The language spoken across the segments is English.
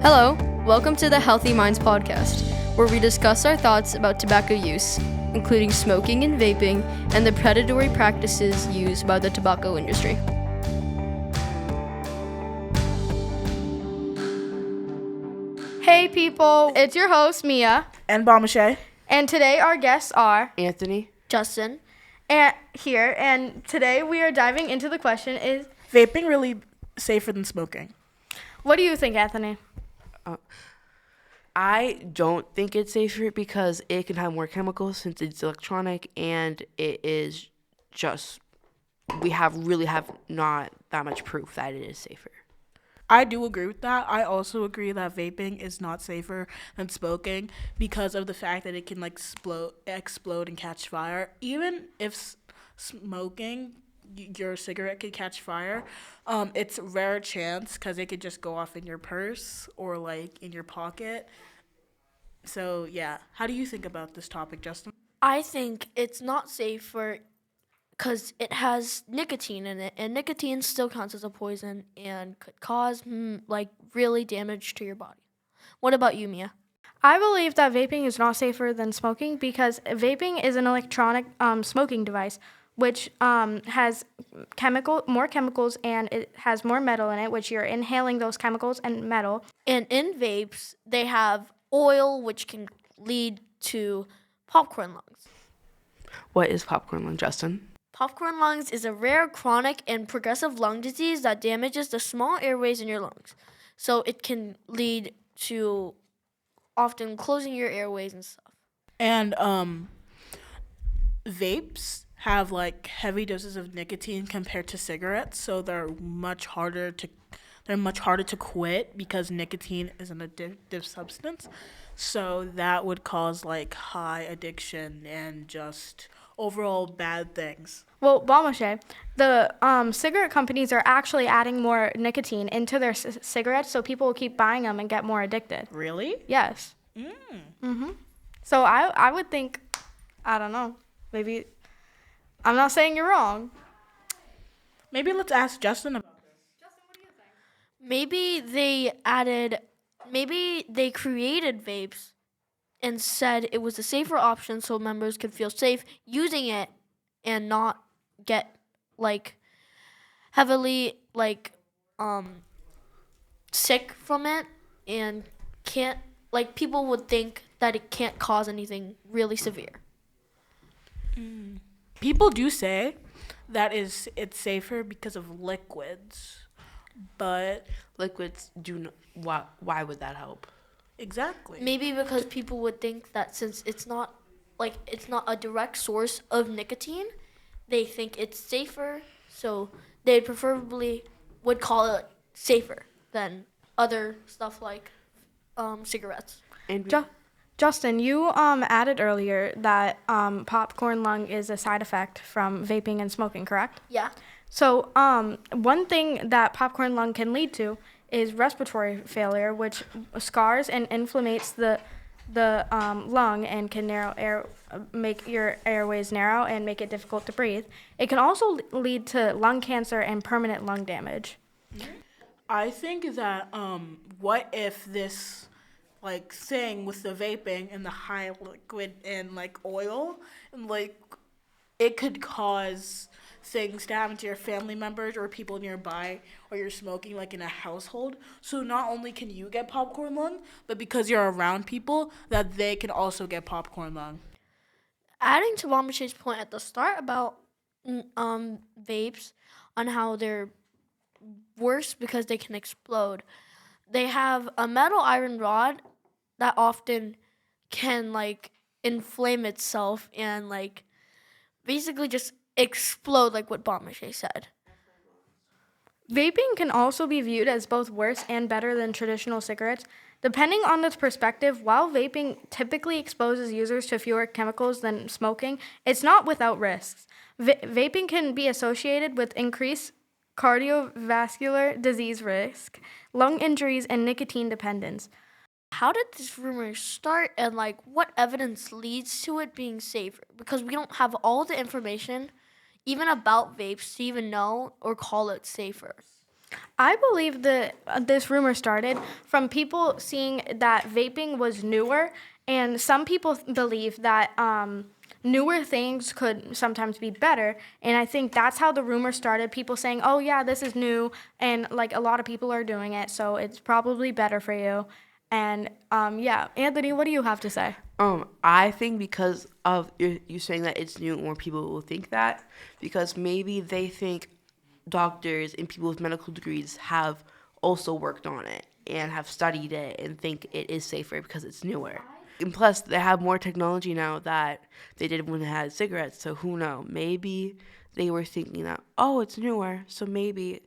Hello, welcome to the Healthy Minds podcast, where we discuss our thoughts about tobacco use, including smoking and vaping, and the predatory practices used by the tobacco industry. Hey people, it's your host Mia and Bombashay. And today our guests are Anthony, Justin, and today we are diving into the question: is vaping really safer than smoking? What do you think, Anthony? I don't think it's safer because it can have more chemicals since it's electronic, and it is just we have not that much proof that it is safer. I do agree with that. I also agree that vaping is not safer than smoking because of the fact that it can explode and catch fire. Even if smoking, your cigarette could catch fire, it's a rare chance because it could just go off in your purse or in your pocket. So yeah, how do you think about this topic, Justin? I think it's not safe because it has nicotine in it, and nicotine still counts as a poison and could cause really damage to your body. What about you, Mia? I believe that vaping is not safer than smoking because vaping is an electronic smoking device, which has more chemicals, and it has more metal in it, which you're inhaling those chemicals and metal. And in vapes, they have oil, which can lead to popcorn lungs. What is popcorn lung, Justin? Popcorn lungs is a rare, chronic, and progressive lung disease that damages the small airways in your lungs. So it can lead to often closing your airways and stuff. And vapes have heavy doses of nicotine compared to cigarettes, so they're much harder to quit because nicotine is an addictive substance. So that would cause high addiction and just overall bad things. Well, Bombashay, the cigarette companies are actually adding more nicotine into their cigarettes, so people will keep buying them and get more addicted. Really? Yes. So I would think, I don't know, maybe, I'm not saying you're wrong. Maybe let's ask Justin about this. Justin, what do you think? Maybe they created vapes and said it was a safer option so members could feel safe using it and not get heavily sick from it, and can't people would think that it can't cause anything really severe. People do say that it's safer because of liquids, but Liquids do not. Why would that help? exactly. Maybe because people would think that since it's not a direct source of nicotine, they think it's safer, so they preferably would call it safer than other stuff like cigarettes. And Justin, you added earlier that popcorn lung is a side effect from vaping and smoking, correct? Yeah. So one thing that popcorn lung can lead to is respiratory failure, which scars and inflammates the lung and can make your airways narrow and make it difficult to breathe. It can also lead to lung cancer and permanent lung damage. I think that what if this thing with the vaping and the high liquid and oil and it could cause things to happen to your family members or people nearby, or you're smoking in a household. So not only can you get popcorn lung, but because you're around people, that they can also get popcorn lung. Adding to Bombashay's point at the start about vapes, on how they're worse because they can explode. They have a metal iron rod that often can inflame itself and basically just explode, like what Bombashay said. Vaping can also be viewed as both worse and better than traditional cigarettes. Depending on its perspective, while vaping typically exposes users to fewer chemicals than smoking, it's not without risks. Vaping can be associated with increased cardiovascular disease risk, lung injuries, and nicotine dependence. How did this rumor start, and what evidence leads to it being safer? Because we don't have all the information even about vapes to even know or call it safer. I believe that this rumor started from people seeing that vaping was newer, and some people believe that newer things could sometimes be better, and I think that's how the rumor started. People saying, "Oh yeah, this is new," and like a lot of people are doing it, so it's probably better for you. And yeah, Anthony, what do you have to say? I think because of you saying that it's new, more people will think that because maybe they think doctors and people with medical degrees have also worked on it and have studied it and think it is safer because it's newer. And plus, they have more technology now that they did when they had cigarettes. So who knows? Maybe they were thinking that, oh, it's newer, so maybe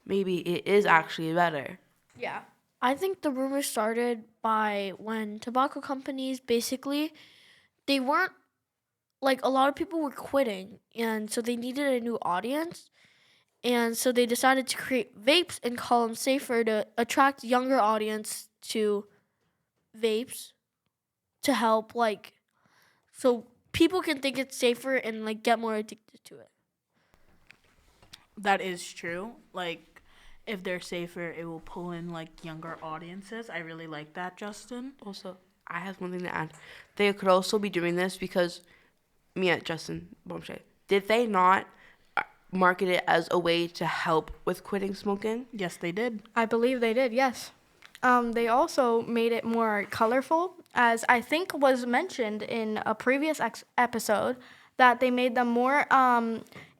it is actually better. Yeah. I think the rumor started by when tobacco companies basically they weren't like a lot of people were quitting and so they needed a new audience and so they decided to create vapes and call them safer to attract younger audience to vapes to help like so people can think it's safer and like get more addicted to it. That is true. Like, if they're safer, it will pull in like younger audiences. I really like that, Justin. Also, I have one thing to add. They could also be doing this because Justin, Bombshay, did they not market it as a way to help with quitting smoking? Yes, they did. I believe they did, yes. They also made it more colorful, as I think was mentioned in a previous episode, that they made them more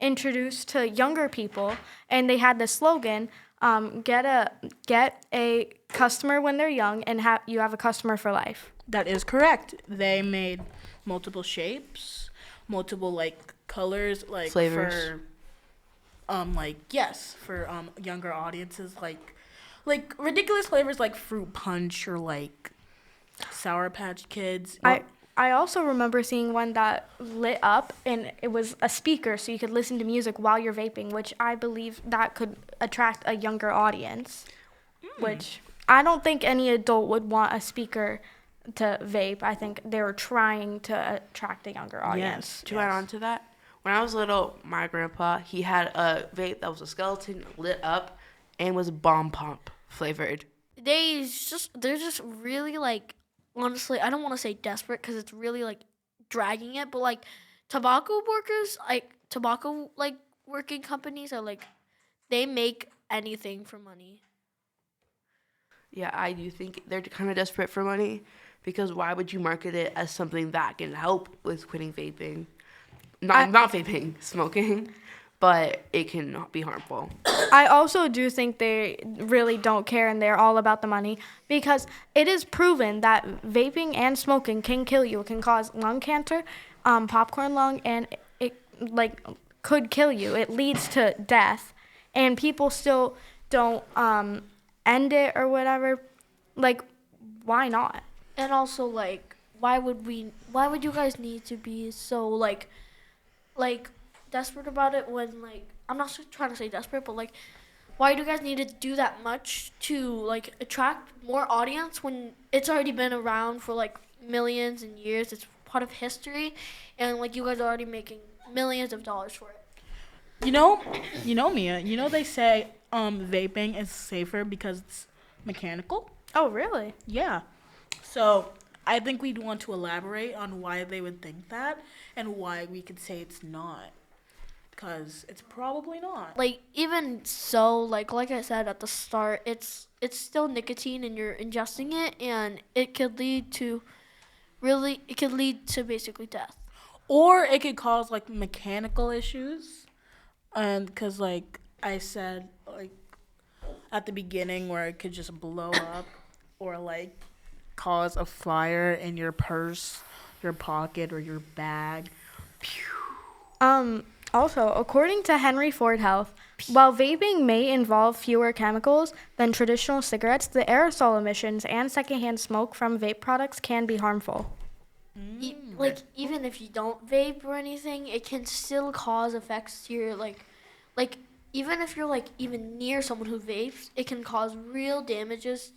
introduced to younger people, and they had the slogan, get a customer when they're young, and you have a customer for life. That is correct. They made multiple shapes, multiple like colors, like Flavors. for younger audiences, like ridiculous flavors like fruit punch or like Sour Patch Kids. I also remember seeing one that lit up, and it was a speaker, so you could listen to music while you're vaping, which I believe that could attract a younger audience, which I don't think any adult would want a speaker to vape. I think they were trying to attract a younger audience. To add on to that, when I was little, my grandpa, he had a vape that was a skeleton lit up and was bomb pump flavored. They're just really like honestly, I don't want to say desperate because it's really like dragging it, but like tobacco working companies are like they make anything for money. Yeah, I do think they're kind of desperate for money because why would you market it as something that can help with quitting vaping? Not vaping, smoking, but it can be harmful. I also do think they really don't care and they're all about the money because it is proven that vaping and smoking can kill you. It can cause lung cancer, popcorn lung, and it like could kill you. It leads to death, and people still don't end it or whatever. Like, why not? And also like why would you guys need to be so like desperate about it when like I'm not trying to say desperate, but like why do you guys need to do that much to like attract more audience when it's already been around for like millions and years? It's part of history, and like you guys are already making millions of dollars for it. You know, Mia. You know they say vaping is safer because it's mechanical. Oh, really? Yeah. So I think we'd want to elaborate on why they would think that and why we could say it's not. Because it's probably not. Like even so, like I said at the start, it's still nicotine and you're ingesting it, and it could lead to basically death. Or it could cause like mechanical issues, and because like I said like at the beginning, where it could just blow up or like cause a fire in your purse, your pocket, or your bag. Also, according to Henry Ford Health, while vaping may involve fewer chemicals than traditional cigarettes, the aerosol emissions and secondhand smoke from vape products can be harmful. Like even if you don't vape or anything, it can still cause effects to your like even if you're like even near someone who vapes, it can cause real damages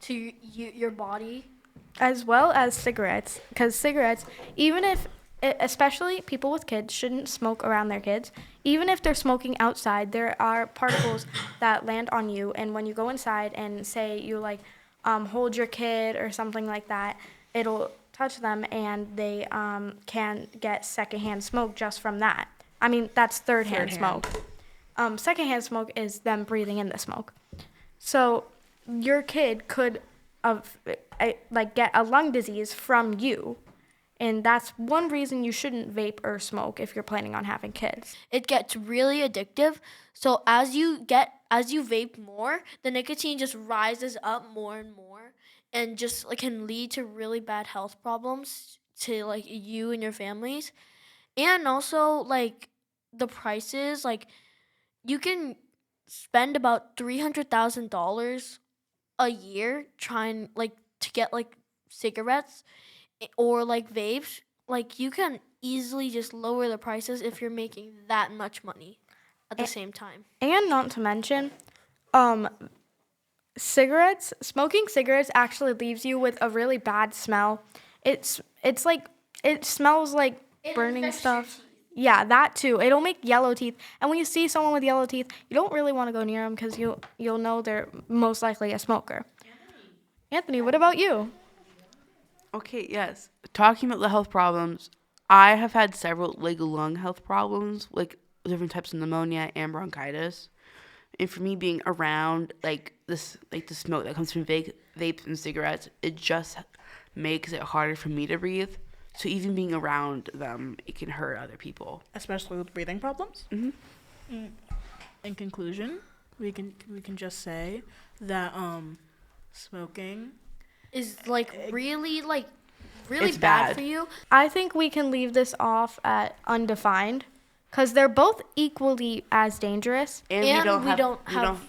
to your body. As well as cigarettes, because cigarettes, even if especially people with kids shouldn't smoke around their kids. Even if they're smoking outside, there are particles that land on you, and when you go inside and say you like hold your kid or something like that, it'll touch them, and they can get secondhand smoke just from that. I mean, that's third-hand smoke. Secondhand smoke is them breathing in the smoke. So your kid could get a lung disease from you. And that's one reason you shouldn't vape or smoke if you're planning on having kids. It gets really addictive. So as you vape more, the nicotine just rises up more and more, and just like can lead to really bad health problems to like you and your families. And also like the prices, like you can spend about $300,000 a year trying like to get like cigarettes or like vapes. Like you can easily just lower the prices if you're making that much money at the same time. And not to mention, smoking cigarettes actually leaves you with a really bad smell. It smells like burning stuff. Yeah, that too. It'll make yellow teeth. And when you see someone with yellow teeth, you don't really want to go near them because you'll know they're most likely a smoker. Anthony, what about you? Okay, yes. Talking about the health problems, I have had several like lung health problems, like different types of pneumonia and bronchitis. And for me, being around like the smoke that comes from vapes and cigarettes, it just makes it harder for me to breathe. So even being around them, it can hurt other people, especially with breathing problems. Mm-hmm. In conclusion, we can just say that smoking is really it's bad for you. I think we can leave this off at undefined because they're both equally as dangerous. And we don't have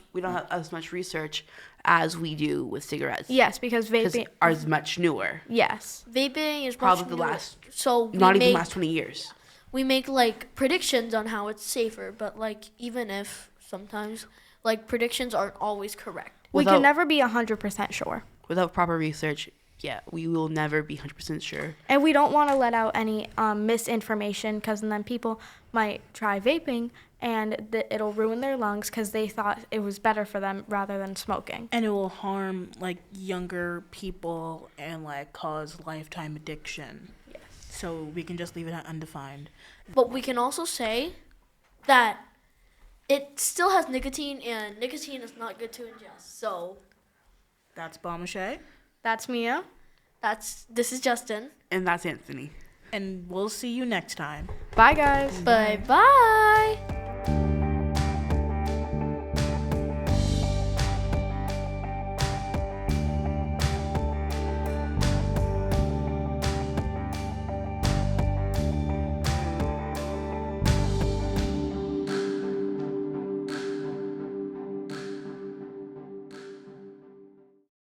as much research as we do with cigarettes. Yes, because vaping are much newer. Yes, vaping is probably the last. So not even the last 20 years. We make like predictions on how it's safer, but like even if sometimes like predictions aren't always correct. We can never be 100% sure. Without proper research, yeah, we will never be 100% sure. And we don't want to let out any misinformation because then people might try vaping and it'll ruin their lungs because they thought it was better for them rather than smoking. And it will harm like younger people and like cause lifetime addiction. Yes. So we can just leave it at undefined. But we can also say that it still has nicotine, and nicotine is not good to ingest. So that's Bombashay. That's Mia. This is Justin. And that's Anthony. And we'll see you next time. Bye, guys. Bye-bye.